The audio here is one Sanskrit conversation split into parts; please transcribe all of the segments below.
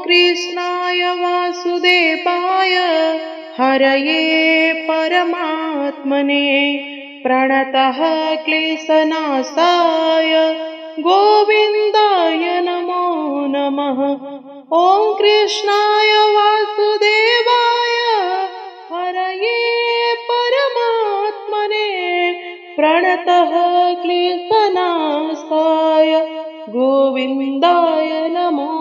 कृष्णाय वासुदेवाय हरये परमात्मने प्रणतः क्लेशनाशाय गोविन्दाय नमो नमः। ॐ कृष्णाय वासुदेवाय हरये परमात्मने प्रणतः क्लेशनाशाय गोविन्दाय नमो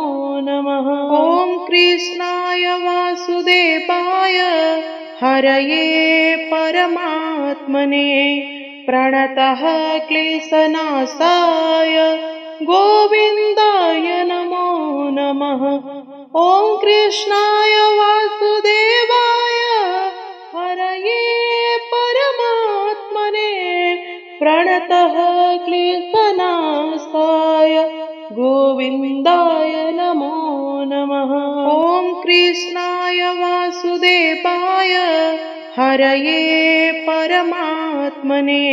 नमः। ॐ कृष्णाय वासुदेवाय हरये परमात्मने प्रणतः क्लेशनाशाय गोविन्दाय नमो नमः। ॐ कृष्णाय वासुदेवाय हरये परमात्मने प्रणतः क्लेशनाशाय गोविन्दाय नमो नमः। ॐ कृष्णाय वासुदेवाय हरये परमात्मने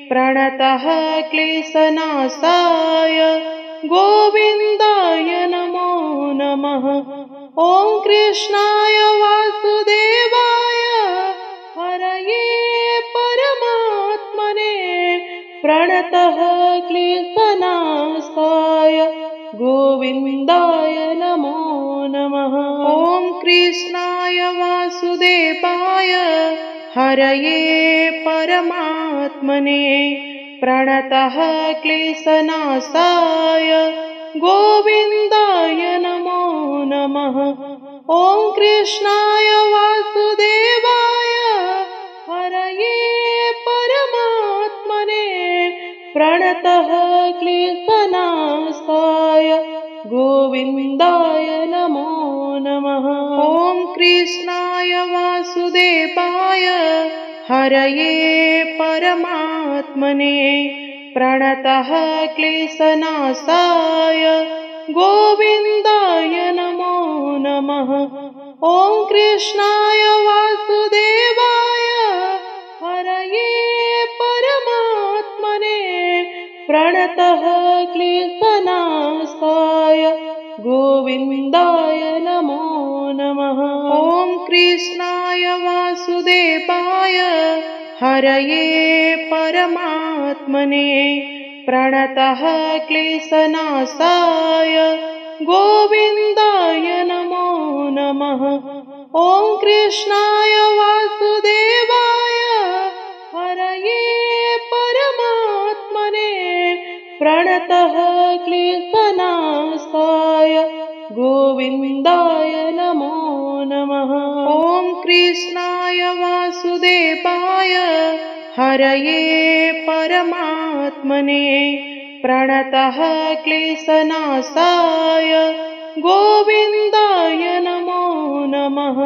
प्रणतः क्लेशनाशाय गोविन्दाय नमो नमः। ॐ कृष्णाय वासुदेवाय हरये परमात्मने प्रणतः क्लेशनाशाय गोविन्दाय नमो नमः। ॐ कृष्णाय वासुदेवाय हरये परमात्मने प्रणतः क्लेशनाशाय गोविन्दाय नमो नमः। ॐ कृष्णाय वासुदेवाय हरये परमात्मने प्रणतः क्लेशनाशाय गोविन्दाय नमो नमः। ॐ कृष्णाय वासुदेवाय हरये परमात्मने प्रणतः क्लेशनाशाय गोविन्दाय नमो नमः। ॐ कृष्णाय वासुदेवाय हरये परमात्मने प्रणतः क्लेशनाशाय गोविन्दाय नमो नमः। ॐ कृष्णाय वासुदेवाय हरये परमात्मने प्रणतः क्लेशनाशाय गोविन्दाय नमो नमः। ॐ कृष्णाय वासुदेवाय हरये परमात्मने प्रणतः क्लेशनाशाय गोविन्दाय नमो नमः। ॐ कृष्णाय वासुदेवाय हरये परमात्मने प्रणतः क्लेशनाशाय गोविन्दाय नमो नमः।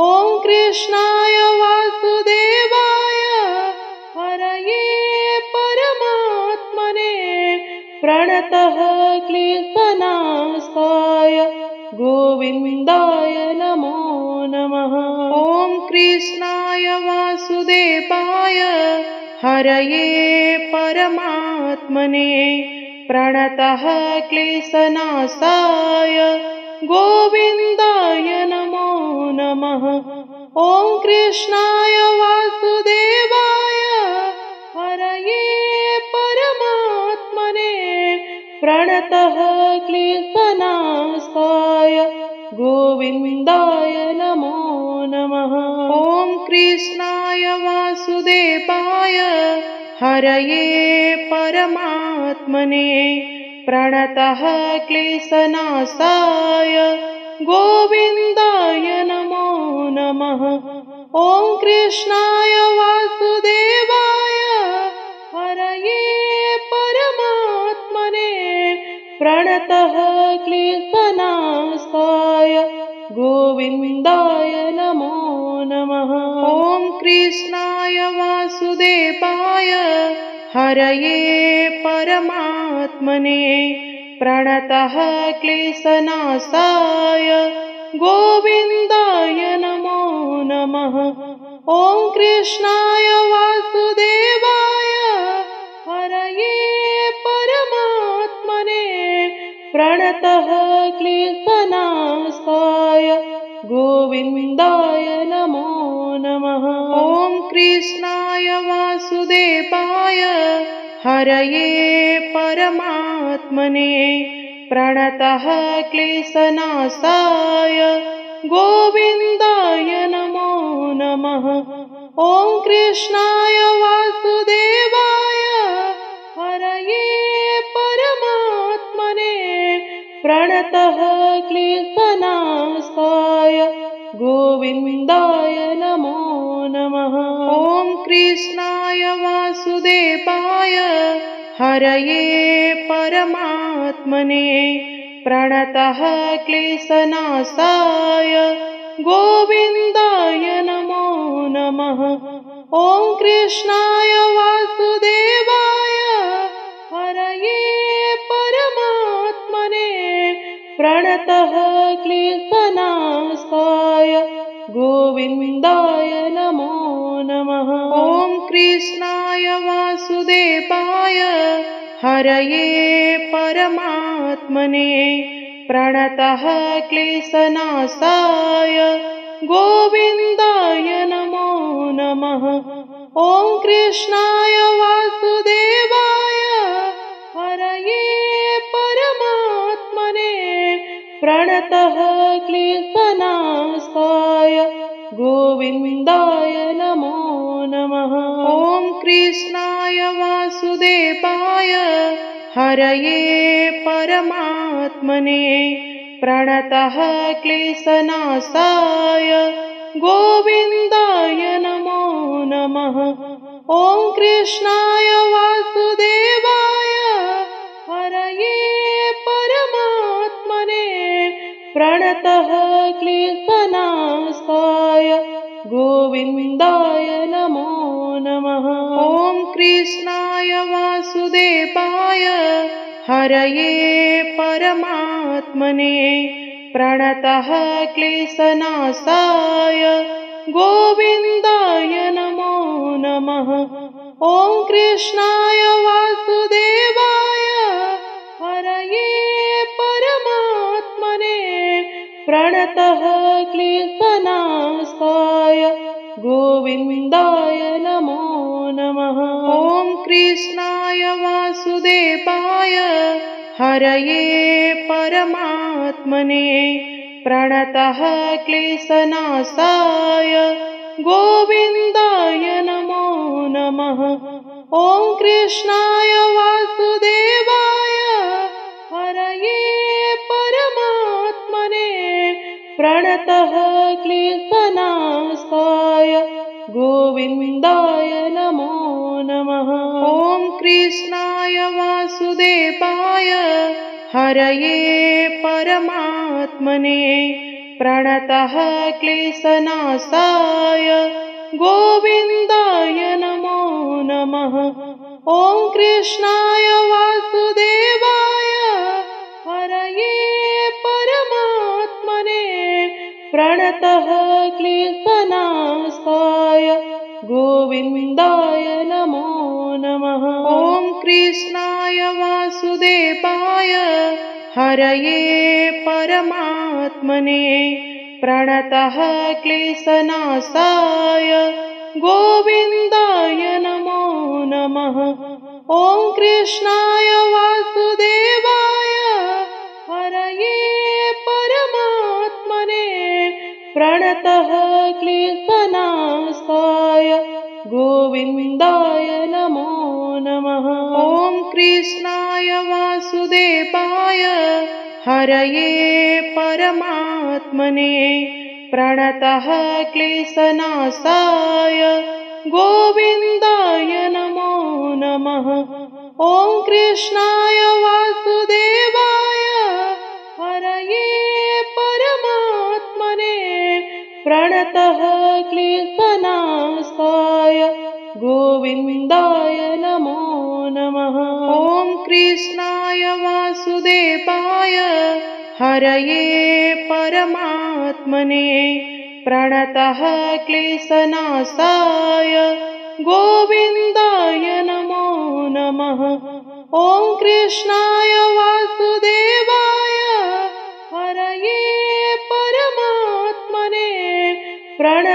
ॐ कृष्णाय वासुदेवाय हरये परमात्मने प्रणतः क्लेशनाशाय गोविन्दाय नमो नमः। ॐ कृष्णाय वासुदेवाय हरये परमात्मने प्रणतः क्लेशनाशाय गोविन्दाय नमो नमः। ॐ कृष्णाय वासुदेवाय हरये परमात्मने प्रणतः क्लेशनाशाय गोविन्दाय नमो नमः। ॐ कृष्णाय वासुदेवाय हरये परमात्मने प्रणतः क्लेशनाशाय गोविन्दाय नमो नमः। ॐ कृष्णाय वासुदेवाय हरये परमात्मने प्रणतः क्लेशनाशाय गोविन्दाय नमो नमः। ॐ कृष्णाय वासुदेवाय हरये परमात्मने प्रणतः क्लेशनाशाय गोविन्दाय नमो नमः। ॐ कृष्णाय वासुदेवाय हरये परमात्मने प्रणतः क्लेशनाशाय गोविन्दाय नमो नमः। ॐ कृष्णाय वासुदेवाय हरये परमात्मने प्रणतः क्लेशनाशाय गोविन्दाय नमो नमः। ॐ कृष्णाय वासुदेवाय हरये परमात्मने प्रणतः क्लेशनाशाय गोविन्दाय नमो नमः। ॐ कृष्णाय वासुदेवाय हरये परमात्मने प्रणतः क्लेशनाशाय गोविन्दाय नमो नमः। ॐ कृष्णाय वासुदेवाय हरये परमात्मने प्रणतः क्लेशनाशाय गोविन्दाय नमो नमः। ॐ कृष्णाय वासुदेवाय हरये परमात्मने प्रणतः क्लेशनाशाय गोविन्दाय नमो नमः। ॐ कृष्णाय वासुदेवाय हरये परमात्मने प्रणतः क्लेशनाशाय गोविन्दाय नमो नमः। ॐ कृष्णाय वासुदेवाय हरये परमात्मने प्रणतः क्लेशनाशाय गोविन्दाय नमो नमः। ॐ कृष्णाय वासुदेवाय हरये परमात्मने प्रणतः क्लेशनाशाय गोविन्दाय नमो नमः। ॐ कृष्णाय वासुदेवाय हरये परमात्मने प्रणतः क्लेशनाशाय गोविन्दाय नमो नमः। ॐ कृष्णाय वासुदेवाय हरये परमात्मने प्रणतः क्लेशनाशाय गोविन्दाय नमो नमः। ॐ कृष्णाय वासुदेवाय हरये परमात्मने प्रणतः क्लेशनाशाय गोविन्दाय नमो नमः। ॐ कृष्णाय वासुदेवाय हरये परमात्मने प्रणतः क्लेशनाशाय गोविन्दाय नमो नमः। ॐ कृष्णाय वासुदेवाय हरये परमात्मने प्रणतः क्लेशनाशाय गोविन्दाय नमो नमः। ॐ कृष्णाय वासुदेवाय हरये परमात्मने प्रणतः क्लेशनाशाय गोविन्दाय नमो नमः। ॐ कृष्णाय वासुदेवाय हरये परमात्मने प्रणतः क्लेशनाशाय गोविन्दाय नमो नमः। ॐ कृष्णाय वासुदेवाय हरये परमात्मने प्रणतः क्लेशनाशाय गोविन्दाय नमो नमः। ॐ कृष्णाय वासुदेवाय हरये परमात्मने प्रणतः क्लेशनाशाय गोविन्दाय नमो नमः। ॐ कृष्णाय वासुदेवाय हरये परमात्मने प्रणतः क्लेशनाशाय गोविन्दाय नमो नमः। ॐ कृष्णाय वासुदेवाय हरये परमात्मने प्रणतः क्लेशनाशाय गोविन्दाय नमो नमः। ॐ कृष्णाय वासुदेवाय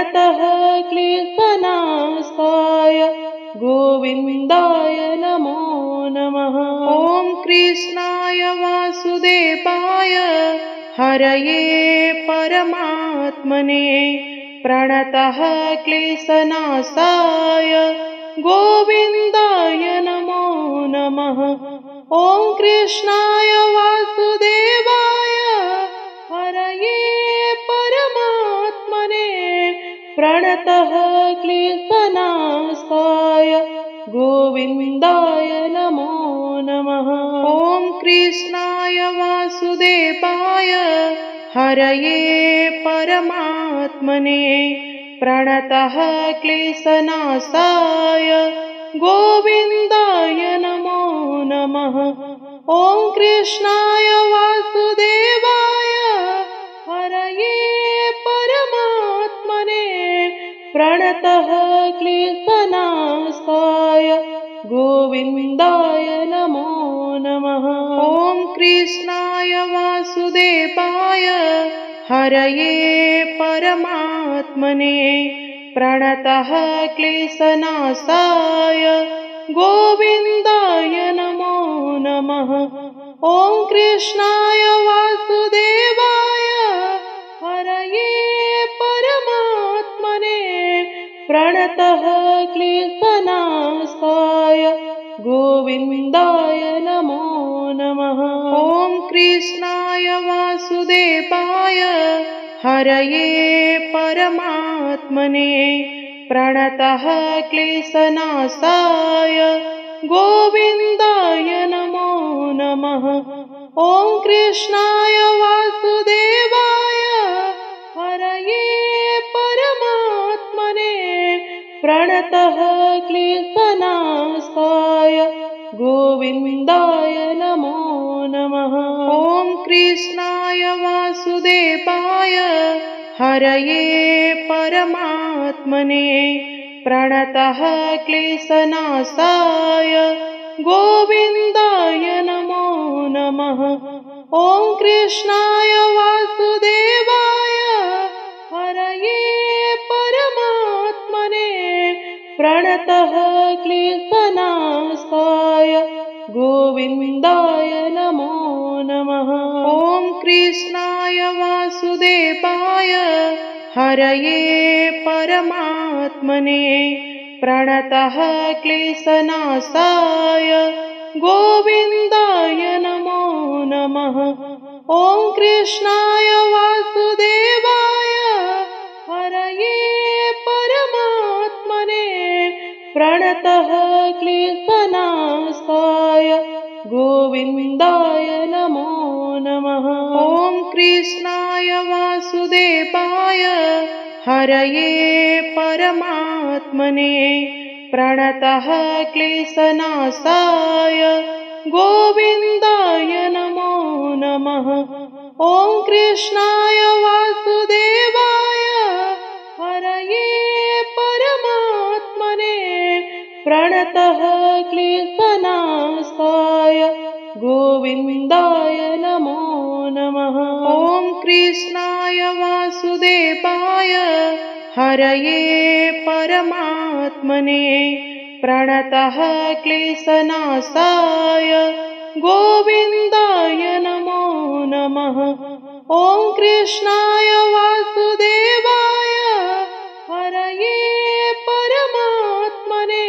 प्रणतः क्लेशनाशाय गोविन्दाय नमो नमः। ॐ कृष्णाय वासुदेवाय हरये परमात्मने प्रणतः क्लेशनाशाय गोविन्दाय नमो नमः। ॐ कृष्णाय वासुदेवाय हरये परमात्मने प्रणतः क्लेशनाशाय गोविन्दाय नमो नमः। ॐ कृष्णाय वासुदेवाय हरये परमात्मने प्रणतः क्लेशनाशाय गोविन्दाय नमो नमः। ॐ कृष्णाय वासुदेवाय हरये परमात्मने प्रणतः क्लेशनाशाय गोविन्दाय नमो नमः। ॐ कृष्णाय वासुदेवाय हरये परमात्मने प्रणतः क्लेशनाशाय गोविन्दाय नमो नमः। ॐ कृष्णाय वासुदेवाय हरये परमात्मने प्रणतः क्लेशनाशाय गोविन्दाय नमो नमः। ॐ कृष्णाय वासुदेवाय हरये परमात्मने प्रणतः क्लेशनाशाय गोविन्दाय नमो नमः। ॐ कृष्णाय वासुदेवाय हरये परमात्मने प्रणतः क्लेशनाशाय गोविन्दाय नमो नमः। ॐ कृष्णाय वासुदेवाय हरये परमात्मने प्रणतः क्लेशनाशाय गोविन्दाय नमो नमः। ॐ कृष्णाय वासुदेवाय हरये परमात्मने प्रणतः क्लेशनाशाय गोविन्दाय नमो नमः। ॐ कृष्णाय वासुदेवाय हरये परमात्मने प्रणतः क्लेशनाशाय गोविन्दाय नमो नमः। ॐ कृष्णाय वासुदेवाय हरये परमात्मने प्रणतः क्लेशनाशाय गोविन्दाय नमो नमः। ॐ कृष्णाय वासुदेवाय हरये परमात्मने प्रणतः क्लेशनाशाय गोविन्दाय नमो नमः। ॐ कृष्णाय वासुदेवाय हरये परमात्मने प्रणतः क्लेशनाशाय गोविन्दाय नमो नमः। ॐ कृष्णाय वासुदेवाय हरये परमात्मने प्रणतः क्लेशनाशाय गोविन्दाय नमो नमः। ॐ कृष्णाय वासुदेवाय हरये परमात्मने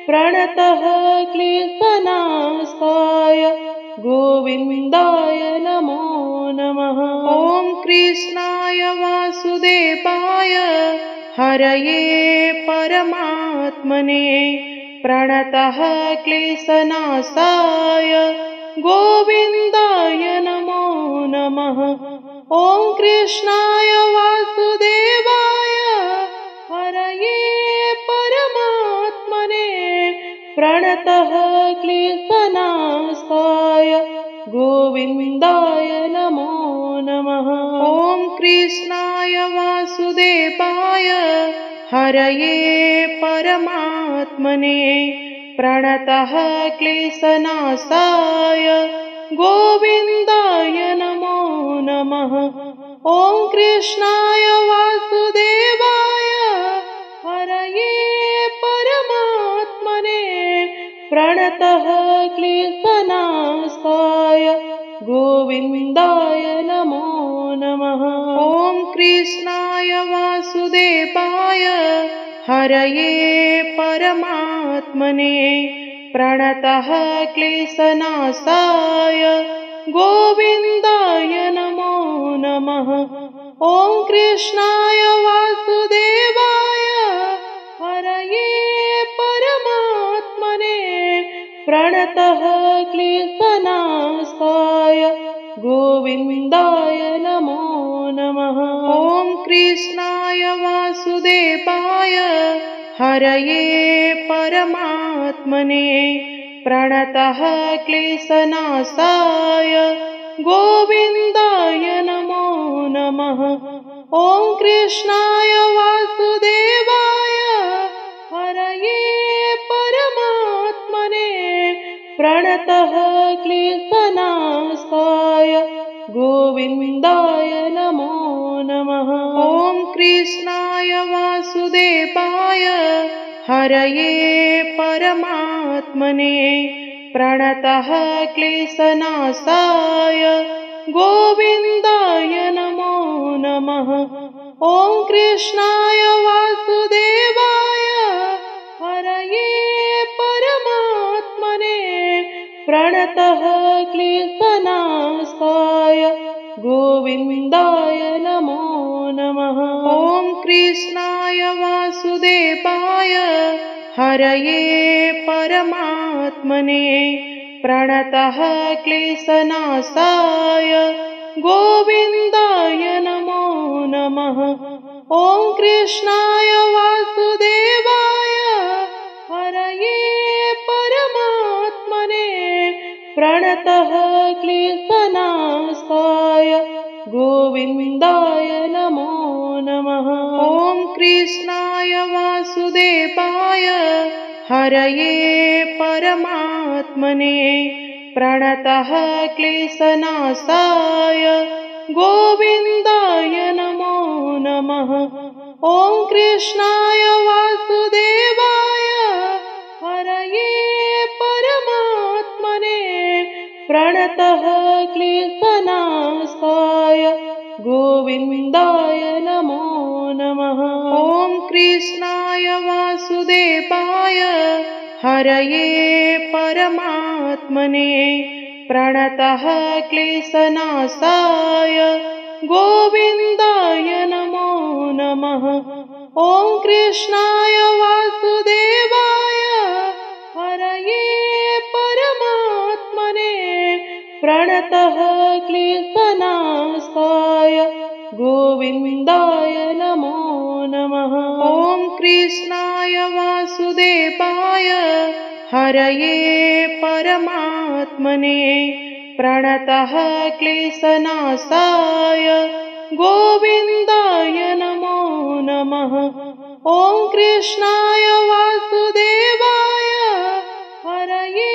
प्रणतः क्लेशनाशाय गोविन्दाय नमो नमः। ॐ कृष्णाय वासुदेवाय हरये परमात्मने प्रणतः क्लेशनाशाय गोविन्दाय नमो नमः। ॐ कृष्णाय वासुदेवाय हरये परमात्मने प्रणतः क्लेशनाशाय गोविन्दाय नमो नमः। ॐ कृष्णाय वासुदेवाय हरये परमात्मने प्रणतः क्लेशनाशाय गोविन्दाय नमो नमः। ॐ कृष्णाय वासुदेवाय प्रणतः क्लेशनाशाय गोविन्दाय नमो नमः। ॐ कृष्णाय वासुदेवाय हरये परमात्मने प्रणतः क्लेशनाशाय गोविन्दाय नमो नमः। ॐ कृष्णाय वासुदेवाय हरये परमात्मने प्रणतः क्लेशनाशाय गोविन्दाय नमो नमः। ॐ कृष्णाय वासुदेवाय हरये परमात्मने प्रणतः क्लेशनाशाय गोविन्दाय नमो नमः। ॐ कृष्णाय वासुदेवाय हरये परमात्मने प्रणतः क्लेशनाशाय गोविन्दाय नमो नमः। ॐ कृष्णाय वासुदेवाय हरये परमात्मने प्रणतः क्लेशनाशाय गोविन्दाय नमो नमः। ॐ कृष्णाय वासुदेवाय हरये परमात्मने प्रणतः क्लेशनाशाय गोविन्दाय नमो नमः। ॐ कृष्णाय वासुदेवाय हरये परमात्मने प्रणतः क्लेशनाशाय गोविन्दाय नमो नमः। ॐ कृष्णाय वासुदेवाय हरये परमात्मने प्रणतः क्लेशनाशाय गोविन्दाय नमो नमः। ॐ कृष्णाय वासुदेवाय हरये परमात्मने प्रणतः क्लेशनाशाय गोविन्दाय नमो नमः। ॐ कृष्णाय वासुदेवाय हरये परमात्मने प्रणतः क्लेशनाशाय गोविन्दाय नमो नमः। ॐ कृष्णाय वासुदेवाय हरये परमात्मने प्रणतः क्लेशनाशाय गोविन्दाय नमो नमः। ॐ कृष्णाय वासुदेवाय हरये परमात्मने प्रणतः क्लेशनाशाय गोविन्दाय नमो नमः। ॐ कृष्णाय वासुदेवाय हरये परमात्मने प्रणतः क्लेशनाशाय गोविन्दाय नमो नमः। ॐ कृष्णाय वासुदेवाय हरये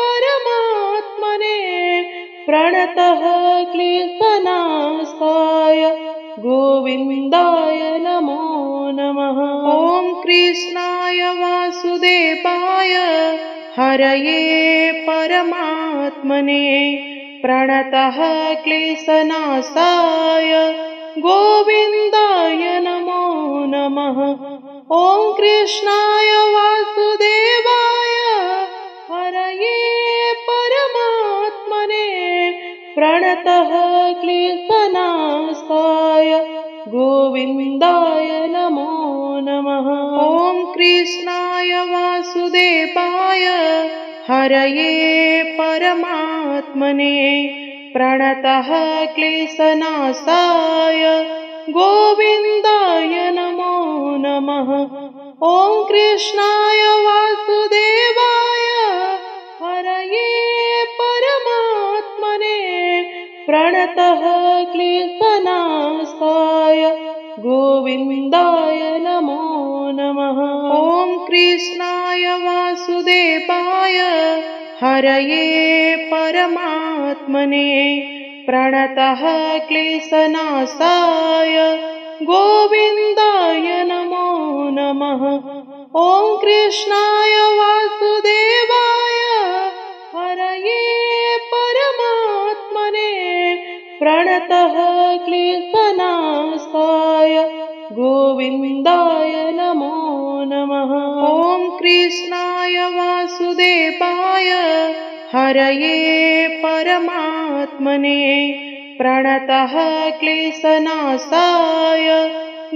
परमात्मने प्रणतः क्लेशनाशाय गोविन्दाय नमो नमः। ॐ कृष्णाय वासुदेवाय हरये परमात्मने प्रणतः क्लेशनाशाय गोविन्दाय नमो नमः। ॐ कृष्णाय वासुदेवाय हरये परमात्मने प्रणतः क्लेशनाशाय गोविन्दाय नमो नमः। ॐ कृष्णाय वासुदेवाय हरये परमात्मने प्रणतः क्लेशनाशाय गोविन्दाय नमो नमः। ॐ कृष्णाय वासुदेवाय हरये परमात्मने प्रणतः क्लेशनाशाय गोविन्दाय नमो नमः। ॐ कृष्णाय वासुदेवाय हरये परमात्मने प्रणतः क्लेशनाशाय गोविन्दाय नमो नमः। ॐ कृष्णाय वासुदेवाय हरये परमात्मने प्रणतः क्लेशनाशाय गोविन्दाय नमो नमः। ॐ कृष्णाय वासुदेवाय हरये परमात्मने प्रणतः क्लेशनाशाय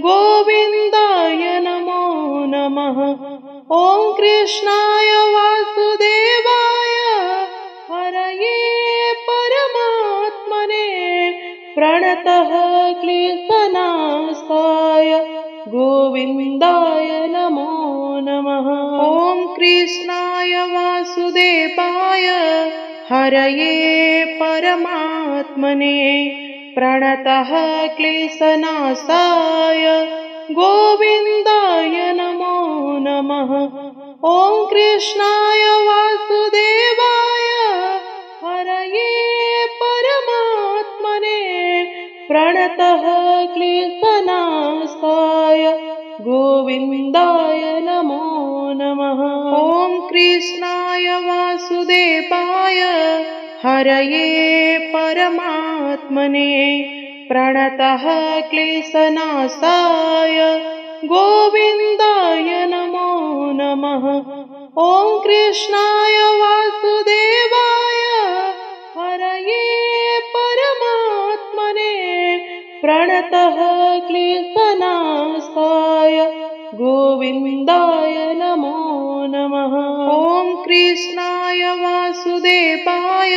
गोविन्दाय नमो नमः। ॐ कृष्णाय वासुदेवाय हरये परमात्मने प्रणतः क्लेशनाशाय गोविन्दाय नमो नमः। ॐ कृष्णाय वासुदेवाय हरये परमात्मने प्रणतः क्लेशनाशाय गोविन्दाय नमो नमः। ॐ कृष्णाय वासुदेवाय हरये परमात्मने प्रणतः क्लेशनाशाय गोविन्दाय नमो नमः। ॐ कृष्णाय वासुदेवाय हरये परमात्मने प्रणतः क्लेशनाशाय गोविन्दाय नमो नमः। ॐ कृष्णाय वासुदेवाय हरये परमात्मने प्रणतः क्लेशनाशाय गोविन्दाय नमो नमः। ॐ कृष्णाय वासुदेवाय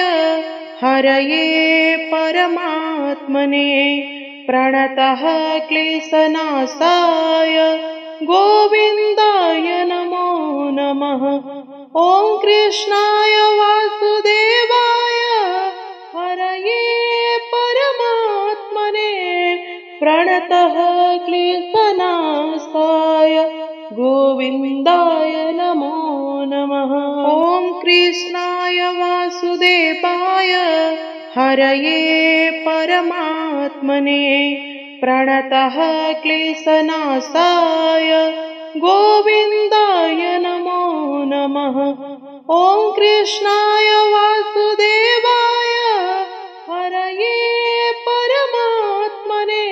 हरये परमात्मने प्रणतः क्लेशनाशाय गोविन्दाय नमो नमः। ॐ कृष्णाय वासुदेवाय हरये परमात्मने प्रणतः क्लेशनाशाय गोविन्दाय नमो नमः। ॐ कृष्णाय वासुदेवाय हरये परमात्मने प्रणतः क्लेशनाशाय गोविन्दाय नमो नमः। ॐ कृष्णाय वासुदेवाय हरये परमात्मने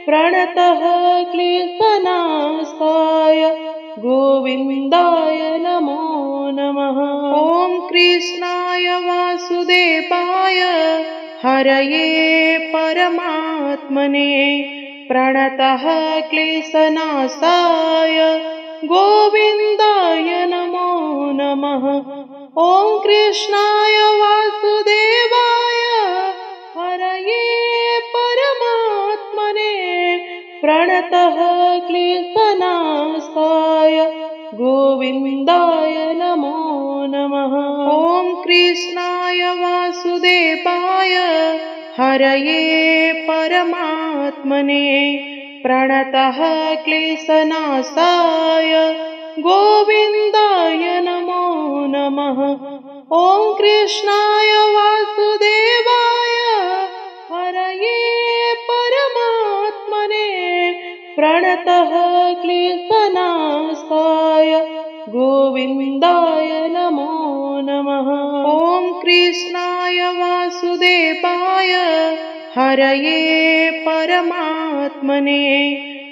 प्रणतः क्लेशनाशाय गोविन्दाय नमो नमः। ॐ कृष्णाय वासुदेवाय हरये परमात्मने प्रणतः क्लेशनाशाय गोविन्दाय नमो नमः। ॐ कृष्णाय वासुदेवाय हरये परमात्मने प्रणतः क्लेशनाशाय गोविन्दाय नमो नमः। ॐ कृष्णाय वासुदेवाय हरये परमात्मने प्रणतः क्लेशनाशाय गोविन्दाय नमो नमः। ॐ कृष्णाय वासुदेवाय हरये परमात्मने प्रणतः क्लेशनाशाय गोविन्दाय नमो नमः। ॐ कृष्णाय वासुदेवाय हरये परमात्मने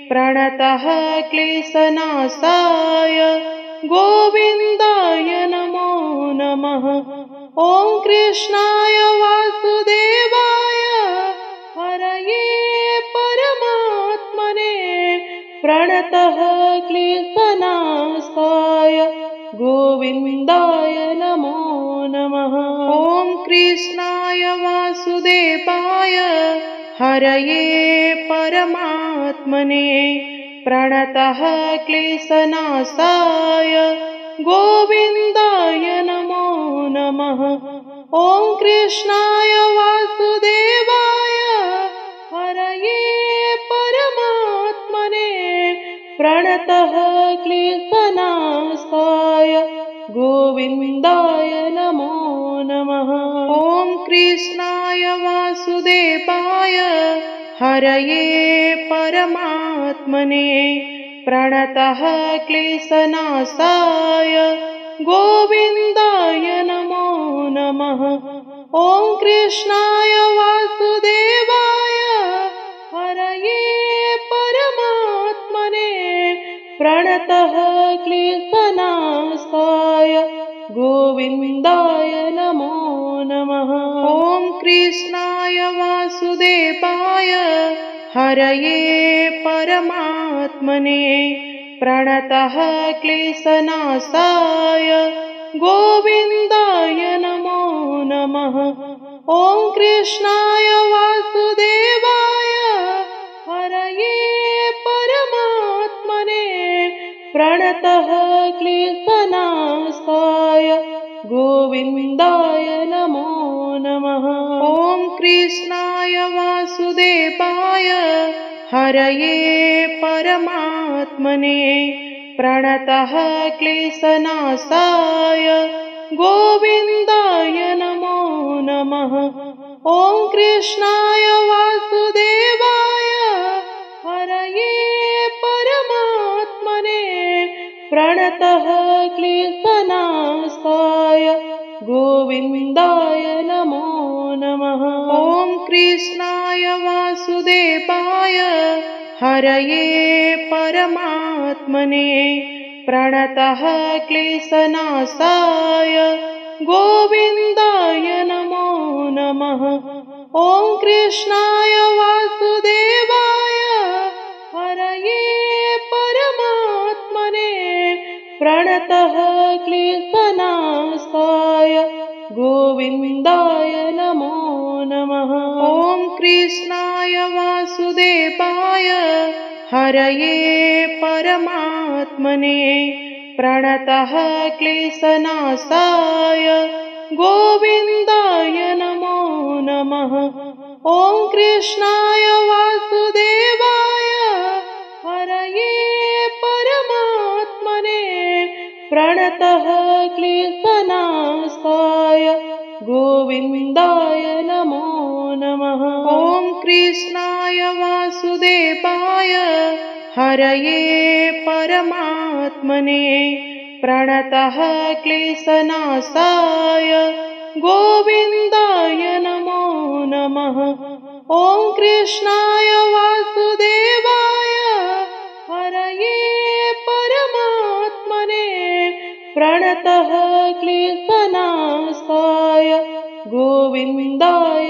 प्रणतः क्लेशनाशाय गोविन्दाय नमो नमः। ॐ कृष्णाय वासुदेवाय हरये परमात्मने प्रणतः क्लेशनाशाय गोविन्दाय नमो नमः। ॐ कृष्णाय वासुदेवाय हरये परमात्मने प्रणतः क्लेशनाशाय गोविन्दाय नमो नमः। ॐ कृष्णाय वासुदेवाय हरये परमात्मने प्रणतः क्लेशनाशाय गोविन्दाय नमो नमः। ॐ कृष्णाय वासुदेवाय हरये परमात्मने प्रणतः क्लेशनाशाय गोविन्दाय नमो नमः। ॐ कृष्णाय वासुदेवाय हरये परमात्मने प्रणतः क्लेशनाशाय गोविन्दाय नमो नमः। ॐ कृष्णाय वासुदेवाय हरये परमात्मने प्रणतः क्लेशनाशाय गोविन्दाय नमो नमः। ॐ कृष्णाय वासुदेवाय हरये परमात्मने प्रणतः क्लेशनाशाय गोविन्दाय नमो नमः। ॐ कृष्णाय वासुदेवाय हरये परमात्मने प्रणतः क्लेशनाशाय गोविन्दाय नमो नमः। ॐ कृष्णाय वासुदेवाय हरये परमात्मने प्रणतः क्लेशनाशाय गोविन्दाय नमो नमः। ॐ कृष्णाय वासुदेवाय हरये परमात्मने प्रणतः क्लेशनाशाय गोविन्दाय नमो नमः। ॐ कृष्णाय वासुदेवाय हरये परमात्मने प्रणतः क्लेशनाशाय गोविन्दाय नमो नमः। ॐ कृष्णाय वासुदेवाय हरये परमात्मने प्रणतः क्लेशनाशाय गोविन्दाय नमो नमः। ॐ कृष्णाय वासुदेवाय हरये परमात्मने प्रणतः क्लेशनाशाय गोविन्दाय नमो नमः। ॐ कृष्णाय वासुदेवाय हरये परमात्मने प्रणतः क्लेशनाशाय गोविन्दाय नमो नमः। ॐ कृष्णाय वासुदेवाय हरये परमात्मने प्रणतः क्लेशनाशाय गोविन्दाय